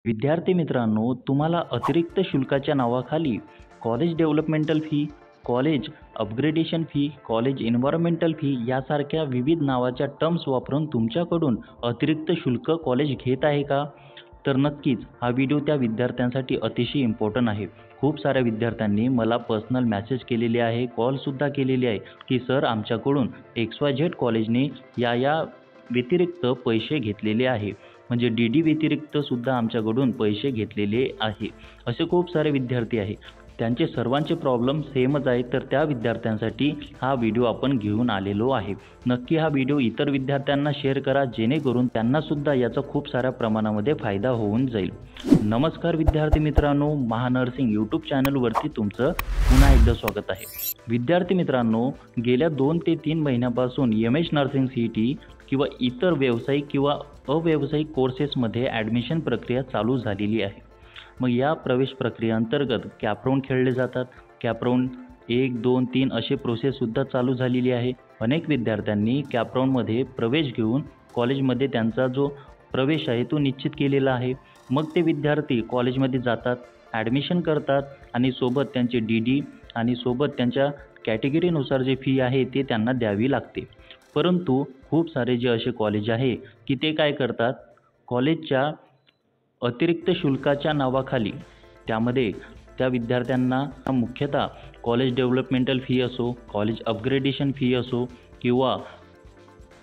विद्यार्थी मित्रांनो, तुम्हाला अतिरिक्त शुल्काच्या नावाखाली college developmental fee, college upgradation fee, college environmental fee यासारख्या विविध नावाच्या टर्म्स वापरून तुमच्याकडून अतिरिक्त शुल्क कॉलेज घेत आहे का? तर नक्कीच हा व्हिडिओ त्या विद्यार्थ्यांसाठी अतिशय इम्पॉर्टंट आहे. खूप साऱ्या विद्यार्थ्यांनी मला पर्सनल मेसेज केलेले आहे, कॉलसुद्धा केलेले आहे, की सर आमच्याकडून XYZ कॉलेजने या व्यतिरिक्त पैसे घेतलेले आहे. म्हणजे डी व्यतिरिक्त सुद्धा आमच्याकडून पैसे घेतलेले आहे. असे खूप सारे विद्यार्थी आहे. त्यांचे सर्वांचे प्रॉब्लेम सेमच आहे. तर त्या विद्यार्थ्यांसाठी हा व्हिडिओ आपण घेऊन आलेलो आहे. नक्की हा व्हिडिओ इतर विद्यार्थ्यांना शेअर करा, जेणेकरून त्यांनासुद्धा याचा खूप साऱ्या प्रमाणामध्ये फायदा होऊन जाईल. नमस्कार विद्यार्थी मित्रांनो, महानर्सिंग यूट्यूब चॅनलवरती तुमचं पुन्हा एकदा स्वागत आहे. विद्यार्थी मित्रांनो, गेल्या 2 ते 3 महिन्यापासून MS नर्सिंग CET किंवा इतर व्यावसायिक किंवा अव्यावसायिक कोर्सेसमध्ये ॲडमिशन प्रक्रिया चालू झालेली आहे. मग या प्रवेश प्रक्रियेअंतर्गत कॅप खेळले जातात. कॅप 1, 2, 3 असे प्रोसेससुद्धा चालू झालेली आहे. अनेक विद्यार्थ्यांनी कॅप राऊंडमध्ये प्रवेश घेऊन कॉलेजमध्ये त्यांचा जो प्रवेश आहे तो निश्चित केलेला आहे. मग ते विद्यार्थी कॉलेजमध्ये जातात, ॲडमिशन करतात आणि सोबत त्यांचे DD आणि सोबत त्यांच्या कॅटेगरीनुसार जे फी आहे ते त्यांना द्यावी लागते. परंतु खूप सारे जे असे कॉलेज आहे की ते काय करतात, कॉलेजच्या अतिरिक्त शुल्काच्या नावाखाली त्यामध्ये त्या विद्यार्थ्यांना मुख्यतः कॉलेज डेव्हलपमेंटल फी असो, कॉलेज अपग्रेडेशन फी असो किंवा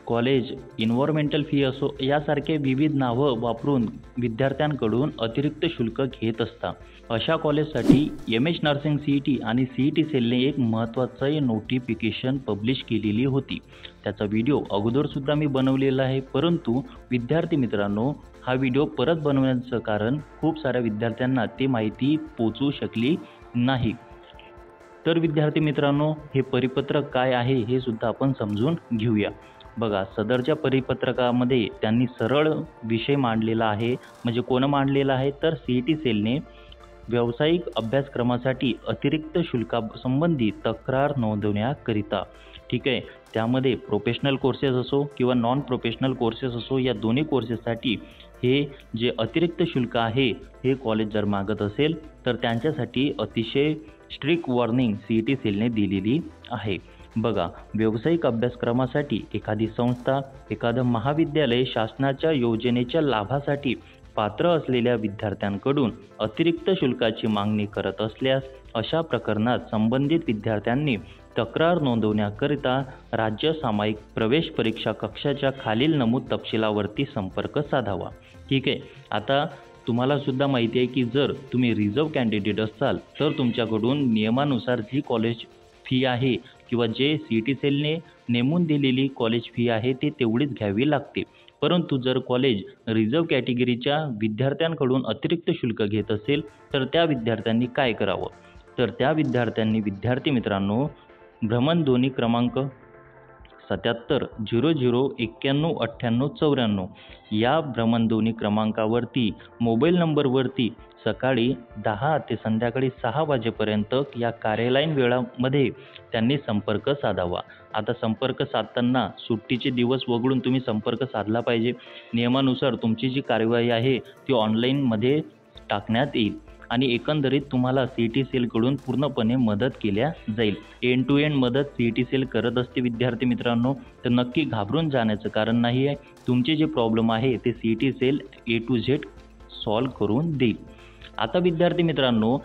कॉलेज एन्व्हायर्नमेंटल फी असो, यासारखे विविध नावं वापरून विद्यार्थ्यांकडून अतिरिक्त शुल्क घेत असतात. अशा कॉलेजसाठी MS नर्सिंग CET आणि CET सेलने एक महत्त्वाचं नोटिफिकेशन पब्लिश केलेली होती. त्याचा व्हिडिओ अगोदरसुद्धा मी बनवलेला आहे. परंतु विद्यार्थी मित्रांनो, हा व्हिडिओ परत बनवण्याचं कारण खूप साऱ्या विद्यार्थ्यांना ती माहिती पोचू शकली नाही. तर विद्यार्थी मित्रांनो, हे परिपत्रक काय आहे हे सुद्धा आपण समजून घेऊया. बघा, सदरच्या परिपत्रकामध्ये त्यांनी सरळ विषय मांडलेला आहे. म्हणजे कोण मांडलेला आहे, तर CET सेलने व्यावसायिक अभ्यासक्रमासाठी अतिरिक्त शुल्कासंबंधी तक्रार नोंदवण्याकरिता, ठीक आहे, त्यामध्ये प्रोफेशनल कोर्सेस असो किंवा नॉन प्रोफेशनल कोर्सेस असो, या दोन्ही कोर्सेससाठी हे जे अतिरिक्त शुल्क आहे हे कॉलेज जर मागत असेल तर त्यांच्यासाठी अतिशय स्ट्रिक्ट वॉर्निंग CET सेलने दिलेली आहे. बघा, व्यावसायिक अभ्यासक्रमासाठी एखादी संस्था, एखादं महाविद्यालय शासनाच्या योजनेच्या लाभासाठी पात्र असलेल्या विद्यार्थ्यांकडून अतिरिक्त शुल्काची मागणी करत असल्यास अशा प्रकरणात संबंधित विद्यार्थ्यांनी तक्रार नोंदवण्याकरिता राज्य सामायिक प्रवेश परीक्षा कक्षाच्या खालील नमूद तपशिलावरती संपर्क साधावा. ठीक आहे. आता तुम्हाला सुद्धा माहिती आहे की जर तुम्ही रिझर्व्ह कॅन्डिडेट असाल तर तुमच्याकडून नियमानुसार जी कॉलेज फी आहे किंवा जे CET सेलने नेमून दिलेली कॉलेज फी आहे ते तेवढीच घ्यावी लागते. परंतु जर कॉलेज रिझर्व्ह कॅटेगरीच्या विद्यार्थ्यांकडून अतिरिक्त शुल्क घेत असेल तर त्या विद्यार्थ्यांनी काय करावं, तर त्या विद्यार्थ्यांनी, विद्यार्थी मित्रांनो, भ्रमणध्वनी क्रमांक 77 00 91 98 94 या भ्रमणध्वनी क्रमांकावरती मोबाईल नंबरवरती सकाळी 10 ते संध्याकाळी 6 वाजेपर्यंत या कार्यालयीन वेळामध्ये त्यांनी संपर्क साधावा. आता संपर्क साधताना सुट्टीचे दिवस वगळून तुम्ही संपर्क साधला पाहिजे. नियमानुसार तुमची जी कार्यवाही आहे ती ऑनलाईनमध्ये टाकण्यात येईल आणि एकंदरीत तुम्हाला CET सेलकडून पूर्णपणे मदत केल्या जाईल. एंड टू एंड मदत CET सेल करत असते विद्यार्थी मित्रांनो. तर नक्की घाबरून जाण्याचं कारण नाही आहे. तुमचे जे प्रॉब्लेम आहे ते CET cell A to Z solve करून देईल. आता विद्यार्थी मित्रांनो,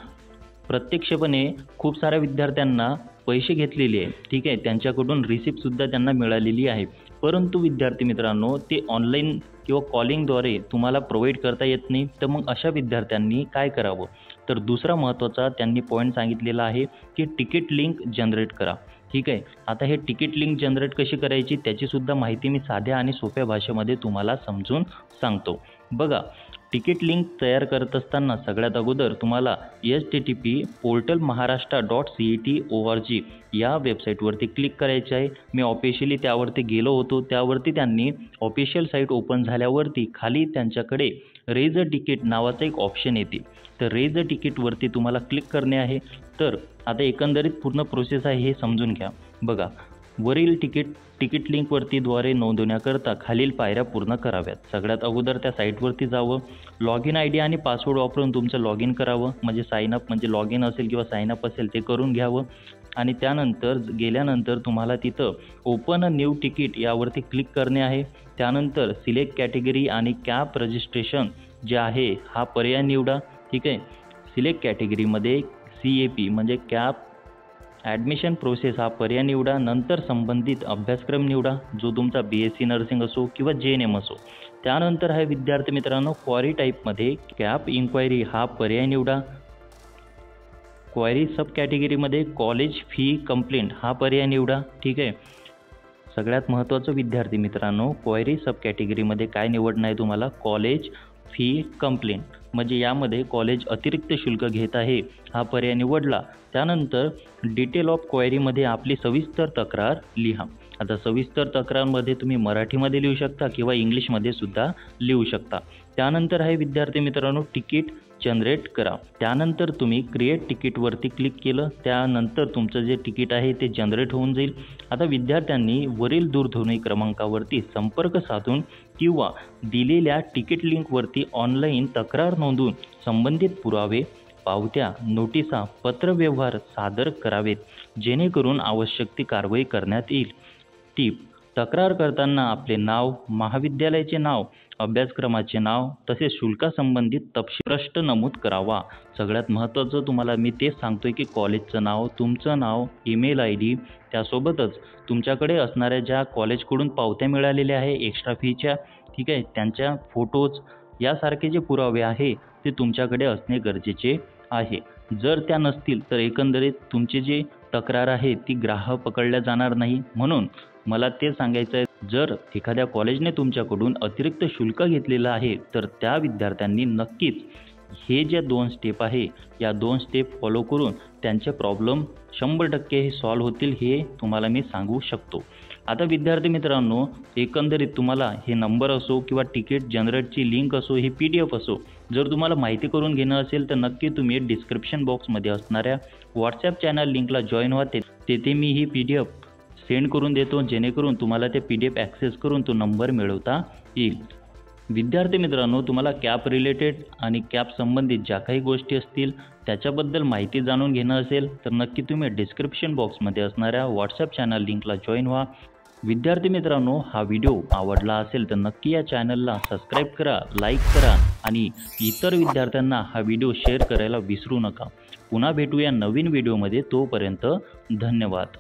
प्रत्यक्षपणे खूप साऱ्या विद्यार्थ्यांना पैसे घेतलेले आहे, ठीक आहे, त्यांच्याकडून रिसिप्टसुद्धा त्यांना मिळालेली आहे. परंतु विद्यार्थी मित्रांनो, ते ऑनलाईन किंवा कॉलिंगद्वारे तुम्हाला प्रोव्हाइड करता येत नाही. तर मग अशा विद्यार्थ्यांनी काय करावं, तर दुसरा महत्त्वाचा त्यांनी पॉईंट सांगितलेला आहे की तिकीट लिंक जनरेट करा. ठीक आहे. आता हे तिकीट लिंक जनरेट कशी करायची त्याचीसुद्धा माहिती मी साध्या आणि सोप्या भाषेमध्ये तुम्हाला समजून सांगतो. बघा, तिकीट लिंक तयार करत असताना सगळ्यात अगोदर तुम्हाला HTTP portalmaharashtra.cet.org या वेबसाईटवरती क्लिक करायचे आहे. मी ऑफिशियली त्यावरती गेलो होतो. त्यावरती त्यांनी ऑफिशियल साईट ओपन झाल्यावरती खाली त्यांच्याकडे रेज अ तिकीट नावाचं एक ऑप्शन येते. तर रेज अ तिकीटवरती तुम्हाला क्लिक करणे आहे. तर आता एकंदरीत पूर्ण प्रोसेस आहे हे समजून घ्या. बघा, वरील तिकीट लिंकवरती द्वारे नोंदवण्याकरता खालील पायऱ्या पूर्ण कराव्यात. सगळ्यात अगोदर त्या साईटवरती जावं, लॉग इन ID आणि पासवर्ड वापरून तुमचं लॉग इन करावं. म्हणजे साईनअप म्हणजे लॉग इन असेल किंवा साईनअप असेल ते करून घ्यावं. आणि त्यानंतर गेल्यानंतर तुम्हाला तिथं ओपन अ न्यू तिकीट यावरती क्लिक करणे आहे. त्यानंतर सिलेक्ट कॅटेगरी आणि कॅप रजिस्ट्रेशन जे आहे हा पर्याय निवडा. ठीक आहे. सिलेक्ट कॅटेगरीमध्ये CAP म्हणजे कॅप ॲडमिशन प्रोसेस हा पर्याय निवडा. नंतर संबंधित अभ्यासक्रम निवडा, जो तुमचा BSc नर्सिंग असो किंवा JNM असो. त्यानंतर आहे विद्यार्थी मित्रांनो क्वारी टाईपमध्ये कॅप इन्क्वायरी हा पर्याय निवडा. क्वायरी सब कॅटेगरीमध्ये कॉलेज फी कंप्लेंट हा पर्याय निवडा. ठीक आहे. सगळ्यात महत्त्वाचं विद्यार्थी मित्रांनो, क्वायरी सब कॅटेगरीमध्ये काय निवडणं आहे तुम्हाला, कॉलेज फी कंप्लेंट. म्हणजे यामध्ये कॉलेज अतिरिक्त शुल्क घेत आहे हा पर्याय निवडला. त्यानंतर डिटेल ऑफ क्वायरीमध्ये आपली सविस्तर तक्रार लिहा. आता सविस्तर तक्रारमध्ये तुम्ही मराठीमध्ये लिहू शकता किंवा इंग्लिशमध्ये सुद्धा लिहू शकता. त्यानंतर आहे विद्यार्थी मित्रांनो तिकीट जनरेट करा. त्यानंतर तुम्ही क्रिएट तिकीटवरती क्लिक केलं, त्यानंतर तुमचं जे तिकीट आहे ते जनरेट होऊन जाईल. आता विद्यार्थ्यांनी वरील दूरध्वनी क्रमांकावरती संपर्क साधून किंवा दिलेल्या तिकीट लिंकवरती ऑनलाईन तक्रार नोंदवून संबंधित पुरावे, पावत्या, नोटिसा, पत्रव्यवहार सादर करावेत, जेणेकरून आवश्यक ती कारवाई करण्यात येईल. टीप: तक्रार करताना आपले नाव, महाविद्यालयाचे नाव, अभ्यासक्रमाचे नाव तसेच शुल्कासंबंधित तपशील स्पष्ट नमूद करावा. सगळ्यात महत्त्वाचं तुम्हाला मी तेच सांगतोय की कॉलेजचं नाव, तुमचं नाव, ईमेल ID, त्यासोबतच तुमच्याकडे असणाऱ्या ज्या कॉलेजकडून पावत्या मिळालेल्या आहे एक्स्ट्रा फीच्या, ठीक आहे, त्यांच्या फोटोज यासारखे जे पुरावे आहे ते तुमच्याकडे असणे गरजेचे आहे. जर त्या नसतील तर एकंदरीत तुमची जी तक्रार आहे ती ग्राह्य पकडल्या जाणार नाही. म्हणून मला ते सांगायचं आहे, जर एखाद्या कॉलेजने तुमच्याकडून अतिरिक्त शुल्क घेतलेलं आहे तर त्या विद्यार्थ्यांनी नक्कीच हे जे 2 स्टेप आहे या 2 स्टेप फॉलो करून त्यांचे प्रॉब्लेम 100% हे सॉल्व्ह होतील हे तुम्हाला मी सांगू शकतो. आता विद्यार्थी मित्रांनो, एकंदरीत तुम्हाला हे नंबर असो किंवा तिकीट जनरेटची लिंक असो, ही PDF असो, जर तुम्हाला माहिती करून घेणं असेल तर नक्की तुम्ही डिस्क्रिप्शन बॉक्समध्ये असणाऱ्या WhatsApp चॅनल लिंकला जॉईन व्हा. तेथे मी ही PDF सेंड करून देतो, जेणेकरून तुम्हाला ते PDF ॲक्सेस करून तो नंबर मिळवता येईल. विद्यार्थी मित्रांनो, तुम्हाला कॅप रिलेटेड आणि कॅप संबंधित ज्या काही गोष्टी असतील त्याच्याबद्दल माहिती जाणून घेणं असेल तर नक्की तुम्ही डिस्क्रिप्शन बॉक्समध्ये असणाऱ्या WhatsApp चॅनल लिंकला जॉईन व्हा. विद्यार्थी मित्रांनो, हा व्हिडिओ आवडला असेल तर नक्की या चॅनलला सबस्क्राईब करा, लाईक करा आणि इतर विद्यार्थ्यांना हा व्हिडिओ शेअर करायला विसरू नका. पुन्हा भेटूया नवीन व्हिडिओमध्ये. तोपर्यंत धन्यवाद.